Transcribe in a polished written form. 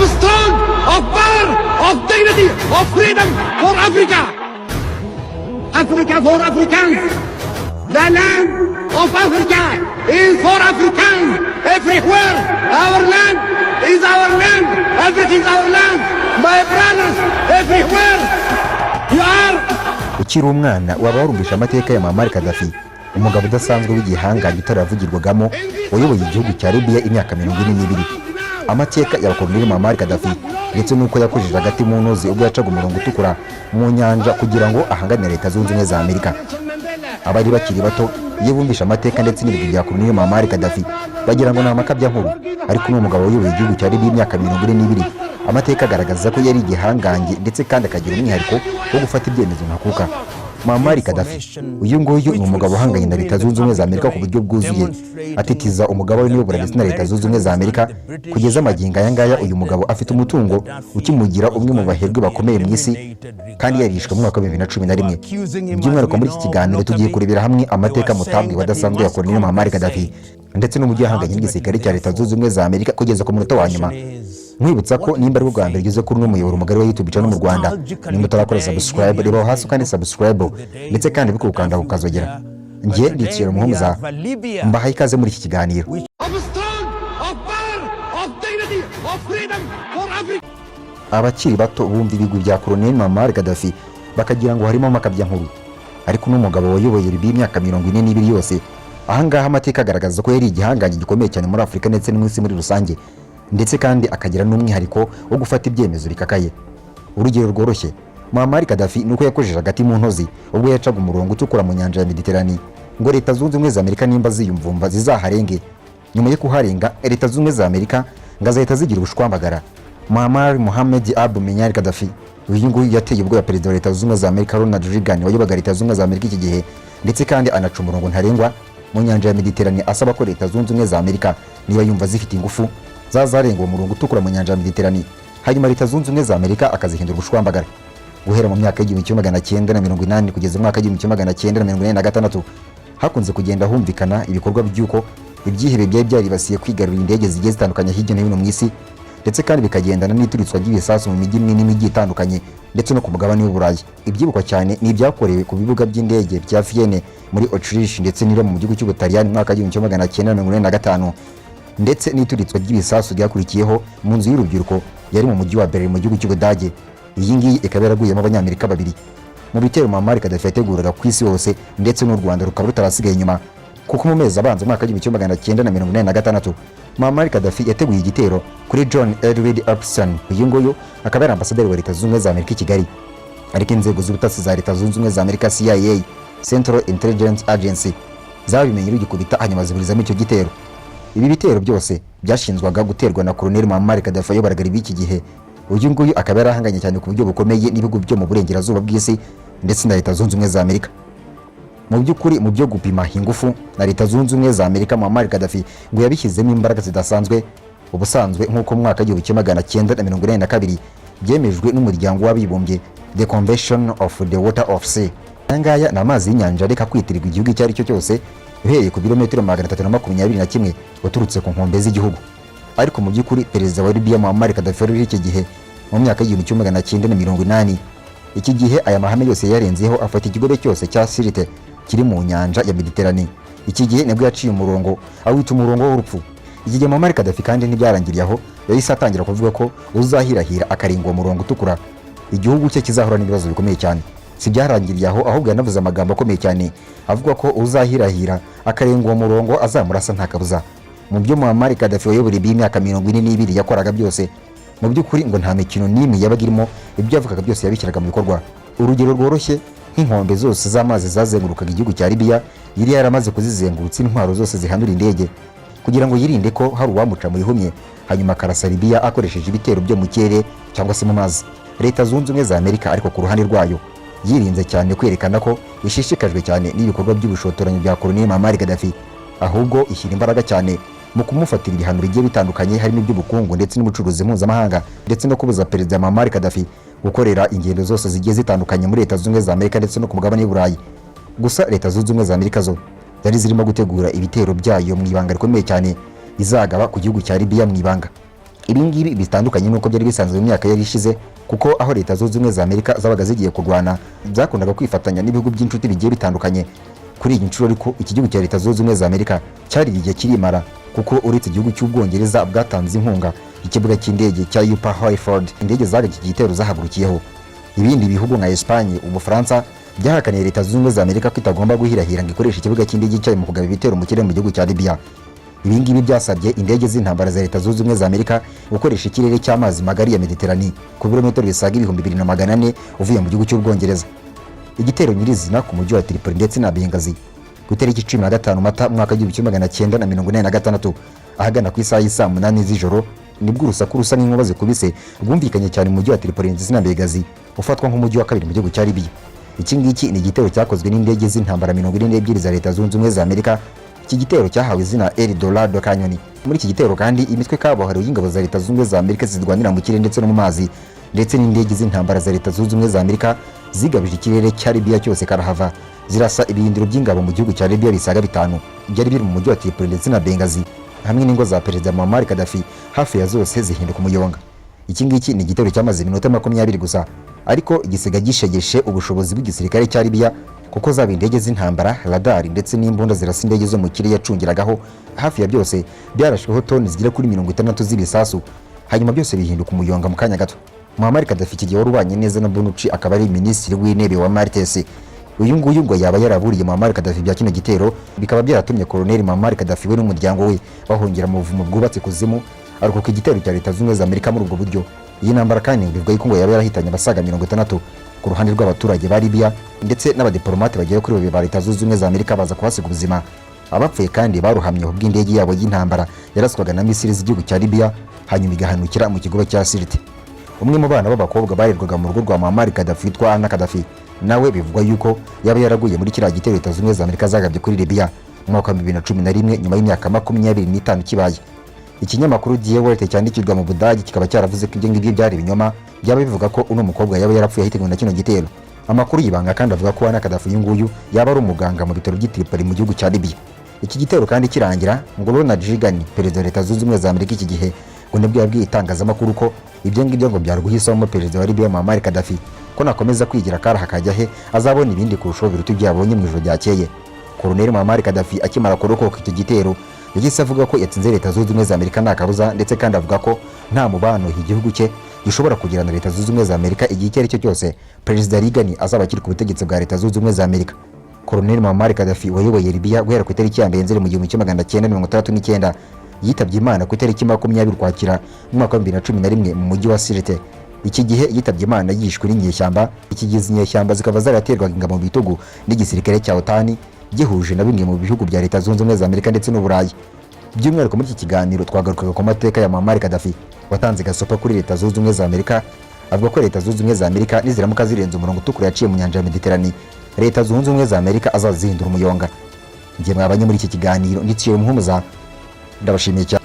of strong, of power, of dignity, of freedom for Africa. Africa for Africans. The land of Africa is for Africans everywhere. Our land is our land. Everything is our land. My brothers everywhere. You are. Ukiri umwana waba warumvisha amateka ya Muammar Gaddafi, umugabo udasanzwe w'igihangange utaravugirwagamo wayoboye igihugu cya Libya imyaka 42. Amateka y'abakoloni Muammar Gaddafi ndetse nuko yakojeje hagati mu ntozi ubwo yacaga umurongo utukura mu nyanja kugira ngo ahanganire Leta Zunze Ubumwe za Amerika. Abari bakiri bato iyo bumvisha amateka ndetse n'ibigwi bya koloni Muammar Gaddafi bagira ngo ni amakabya nkuru, ariko n'umugabo wayoboye igihugu cya Libya imyaka 42. Amateka agaragaza ko yari igihangange ndetse kandi akagira umwihariko wo gufata ibyemezo ntakuka. Muammar Gaddafi uyu nguyu ni umugabo uhanganye na Leta Zunze Ubumwe za Amerika ku buryo bwuzuye, atitiza umugabo we n'uyobora ndetse na Leta Zunze Ubumwe za Amerika kugeza amagingo aya ngaya. Uyu mugabo afite umutungo ukimugira umwe mu baherwe bakomeye mu isi, kandi yarishwe mu mwaka wa 2011. By'umwihariko muri iki kiganiro tugiye kurebera hamwe amateka mutabwi wadasanzwe ya koloni Muammar Gaddafi ndetse n'umujyi ahanganye n'igisirikare cya Leta Zunze Ubumwe za Amerika kugeza ku munota wa nyuma. Nkwibutsa ko nimba ari bwa mbere ugeze kuri uno muyoboro mugari wa YouTube channel mu Rwanda, nimba utarakora subscribe reba hasi kandi subscribe ndetse kandi bikukanda ukazogera. Ngiye ndikira muhumuza mbahaye ikaze muri iki kiganiro. Abakiri bato bumva ibigwi bya koloni Muammar Gaddafi bakagira ngo harimo amakabya nkuru, ariko n'umugabo wayoboye Libya imyaka 42 yose. Ahangaha amateka agaragaza ko yari igihangange gikomeye cyane muri Afrika ndetse n'isi muri rusange, ndetse kandi akagira n'umwihariko wo gufata ibyemezo bikakaye. Urugero rworoshye, Muammar Gaddafi nuko yakojeje hagati mu ntozi ubwo yacaga umurongo utukura mu nyanja ya Mediterane ngo Leta Zunze Ubumwe za Amerika nimba ziyumvumva zizaharenge. Nyuma yo kuharenga, Leta Zunze Ubumwe za Amerika ngazahita zigira ubushwambagara. Muammar Mohammed Abu Menyar Gaddafi uyu nguyu yateye ubwo ya perezida wa Leta Zunze Ubumwe za Amerika Ronald Reagan wayobaga Leta Zunze Ubumwe za Amerika iki gihe, ndetse kandi anaca umurongo ntarengwa mu nyanja ya Mediterane asaba ko Leta Zunze Ubumwe za Amerika niba yumva zifite ingufu zazarenga uwo murongo utukura mu nyanja ya Mediterane. Hanyuma Leta Zunze Ubumwe za Amerika akazihindura ubushwambagara. Guhera mu myaka y'1980 kugeza mu mwaka w'1986 hakunze kugenda humvikana ibikorwa by'uko ibyihebe byari byaribasiye kwigarurira indege zigiye zitandukanye hirya no hino mu isi, ndetse kandi bikagendana n'ituritswa ry'ibisasu mu mijyi minini n'imijyi itandukanye ndetse no ku mugabane w'Uburayi. Ibyibukwa cyane ni ibyakorewe ku bibuga by'indege bya Vienne muri Autriche ndetse n'iro mu gihugu cy'Ubutaliyani mu mwaka w'1985, ndetse n'ituritswa ry'ibisasu ryakurikiyeho mu nzu y'urubyiruko yari mu mujyi wa Berlin mu gihugu cy'Ubudage. Iyi ngiyi ikaba yaraguyemo Abanyamerika 2 mu bitero Muammar Gaddafi yateguraga ku isi hose, ndetse n'u Rwanda rukaba rutarasigaye inyuma, kuko mu mezi abanza mu mwaka w'1986 Muammar Gaddafi yateguye igitero kuri John Edward Upson. Uyu nguyu akaba ari ambasaderi wa Leta Zunze Ubumwe za Amerika i Kigali, ariko inzego z'ubutasi za Leta Zunze Ubumwe za Amerika CIA Central Intelligence Agency zabimenye rugikubita hanyuma ziburizamo icyo gitero. Ibi bitero byose byashinzwaga guterwa na koloni Muammar Gaddafi ayobora Libya iki gihe. Uyu nguyu akaba yarahanganye cyane ku buryo bukomeye n'ibihugu byo mu burengerazuba bw'isi ndetse na Leta Zunze Ubumwe za Amerika. Mu by'ukuri mu byo gupima ingufu na Leta Zunze Ubumwe za Amerika, Muammar Gaddafi ngo yabishyizemo imbaraga zidasanzwe. Ubusanzwe nk'uko mu mwaka w'1942 byemejwe n'umuryango w'abibumbye The Convention of the Water of Sea. Angaya ni amazi y'inyanja reka kwitirirwa igihugu icyo ari cyo cyose uhereye ku birometero 321 uturutse ku nkombe z'igihugu. Ariko mu by'ukuri perezida wa Libya Muammar Gaddafi wari iki gihe mu myaka y'1980, iki gihe aya mahame yose yarenzeho afata ikigobe cyose cya Sirte kiri mu nyanja ya Mediterane. Iki gihe nibwo yaciye umurongo awita umurongo w'urupfu. Iki gihe Muammar Gaddafi kandi ntibyarangiriye aho, yahise atangira kuvuga ko uzahirahira akarenga uwo murongo utukura igihugu cye kizahura n'ibibazo bikomeye cyane. Si byarangiriye aho, ahubwo yanavuze amagambo akomeye cyane avuga ko uzahirahira akarenga uwo murongo azamurasa nta kabuza. Mu byo Muammar Gaddafi wayoboye imyaka 42 yakoraga byose, mu by'ukuri ngo nta mikino n'imwe yabaga irimo, ibyo yavugaga byose yabishyiraga mu bikorwa. Urugero rworoshye, nk'inkombe zose z'amazi zazengurukaga igihugu cya Libya yari yaramaze kuzizengurutsa intwaro zose zihandura indege kugira ngo yirinde ko hari uwamuca mu ihumye hanyuma akarasa Libya akoresheje ibitero byo mu kirere cyangwa se mu mazi. Leta Zunze Ubumwe za Amerika ariko ku ruhande rwayo yirinze cyane kwerekana ko ishishikajwe cyane n'ibikorwa by'ubushotoranyi bya koloni Muammar Gaddafi, ahubwo ishyira imbaraga cyane mu kumufatira ibihano bigiye bitandukanye harimo iby'ubukungu ndetse n'ubucuruzi mpuzamahanga, ndetse no kubuza perezida Muammar Gaddafi gukorera ingendo zose zigiye zitandukanye muri Leta Zunze Ubumwe za Amerika ndetse no ku mugabane w'Uburayi. Gusa Leta Zunze Ubumwe za Amerika zo zari zirimo gutegura ibitero byayo mu ibanga rikomeye cyane izagaba ku gihugu cya Libya mu ibanga. Ibi ngibi bitandukanye nuko byari bisanzwe mu myaka yari ishize, kuko aho Leta Zunze Ubumwe za Amerika zabaga zigiye kurwana byakundaga kwifatanya n'ibihugu by'inshuti bigiye bitandukanye. Kuri iyi nshuro ariko iki gihugu cya Leta Zunze Ubumwe za Amerika cyari igihe kirimara, kuko uretse igihugu cy'Ubwongereza bwatanze inkunga ikibuga cy'indege cya Upa Hayford indege zaga iki gitero zahagurukiyeho. Ibindi bihugu nka Espagne, Ubufaransa byahakaniye Leta Zunze Ubumwe za Amerika ko itagomba guhirahira ngo ikoreshe ikibuga cy'indege cyayo mu kugaba ibitero mu kirere mu gihugu cya Libya. Ibi ngibi byasabye indege z'intambara za Leta Zunze Ubumwe za Amerika gukoresha ikirere cy'amazi magari ya Mediterane ku birometero bisaga 2400 uvuye mu gihugu cy'Ubwongereza. Igitero nyirizina ku mujyi wa Tripoli ndetse na Benghazi ku itariki 15 Mata mwaka w'1946 ahagana ku isaha y'isa 8 z'ijoro nibwo urusaku rusa n'inkuba zikubise rwumvikanye cyane mu mujyi wa Tripoli ndetse na Benghazi ufatwa nk'umujyi wa kabiri mu gihugu cya Libya. Iki ngiki ni igitero cyakozwe n'indege z'intambara 42 za Leta Zunze Ubumwe za Amerika. Iki gitero cyahawe izina El Dorado Canyon. Muri iki gitero kandi imitwe kabuhariwe y'ingabo za Leta Zunze Ubumwe za Amerika zirwanira mu kirere ndetse no mu mazi ndetse n'indege z'intambara za Leta Zunze Ubumwe za Amerika zigabije ikirere cya Libya cyose karahava zirasa ibirindiro by'ingabo mu gihugu cya Libya bisaga 5 byari biri mu mujyi wa Tripoli ndetse na Benghazi hamwe n'ingo za Perezida Muammar Gaddafi hafi ya zose zihinduka umuyonga. Iki ngiki ni igitero cyamaze iminota 20 gusa, ariko igisiga gishegeshe ubushobozi bw'igisirikare cya Libya, kuko zaba indege z'intambara, radari ndetse n'imbunda zirasa indege zo mu kirere yacungiragaho hafi ya byose byarashweho toni zigera kuri 60 z'ibisasu, hanyuma byose bihinduka umuyonga mu kanya gato. Muammar Gaddafi kigiye warubanye neza na Bonucci akaba ari minisitiri w'intebe wa Maltese. Uyu nguyu ngo yaba yaraburiye Muammar Gaddafi bya kino gitero, bikaba byaratumye Colonel Muammar Gaddafi we n'umuryango we bahongera mu buvumo bwubatse kuzimu aruko igitero cya Leta Zunze Ubumwe za Amerika muri ubwo buryo. Iyi ntambara kandi bivuga yuko ngo yaba yarahitanye abasaga 60 ku ruhande rw'abaturage ba Libya ndetse n'abadiplomate bagera kuri babiri ba Leta Zunze Ubumwe za Amerika baza kuhasiga ubuzima. Abapfuye kandi baruhamye ubw'indege yabo y'intambara yaraswaga na misiri z'igihugu cya Libya hanyuma igahanukira mu kigo cya Sirte. Umwe mu bana b'abakobwa barerwaga mu rugo rwa Muammar Gaddafi witwa Anna Gaddafi, nawe bivugwa yuko yaba yaraguye muri kiriya gitero Leta Zunze Ubumwe za Amerika zagabye kuri Libya mu mwaka wa 2011 nyuma y'imyaka 25 kibaye. Ikinyamakuru Die Welt cyandikirwa mu Budage kikaba cyaravuze ko ibyo ngibyo byari ibinyoma, byaba bivuga ko uno mukobwa yaba yarapfuye ahitanywe na kino gitero. Amakuru yibanga kandi avuga ko Anna Gaddafi y'inguyu yaba ari umuganga mu bitaro by'Tripoli mu gihugu cya Libya. Iki gitero kandi kirangira ngo Ronald Reagan, perezida wa Leta Zunze Ubumwe za Amerika iki gihe, ngo nibwo yabwiye itangazamakuru ko ibyo ngibyo ngo byarguhisamo perezida wa Libya Muammar Gaddafi ko nakomeza kwigira karaha kajya he azabona ibindi kurushaho biruta ibyo yabonye mu ijoro ryakeye. Colonel Muammar Gaddafi akimara kurokoka iki gitero yagise avuga ko yatsinze Leta Zunze Ubumwe za Amerika nta kabuza, ndetse kandi avuga ko nta mubano igihugu cye gishobora kugirana Leta Zunze Ubumwe za Amerika igihe icyo ari cyo cyose Perezida Reagan azaba akiri ku butegetsi bwa Leta Zunze Ubumwe za Amerika. Colonel Muammar Gaddafi wayoboye Libya guhera ku itariki ya mbere Nzeri mu 1969 yitabye Imana ku itariki 20 Ukwakira mu mwaka wa 2011 mu mujyi wa Sirte. Iki gihe yitabye Imana yishwe n'inyeshyamba. Iki gihe inyeshyamba zikaba zaraterwaga ingabo mu bitugu n'igisirikare cya OTAN gihuje na bimwe mu bihugu bya Leta Zunze Ubumwe za Amerika ndetse n'Uburayi. By'umwihariko muri iki kiganiro twagarukaga ku mateka ya Muammar Gaddafi watanze gasopa kuri Leta Zunze Ubumwe za Amerika, avuga ko Leta Zunze Ubumwe za Amerika niziramuka zirenze umurongo utukura yaciye mu nyanja ya Mediterane, Leta Zunze Ubumwe za Amerika azazihindura umuyonga. Ngiye mwabanye muri iki kiganiro ndiciye umuhumuza, ndabashimiye cyane.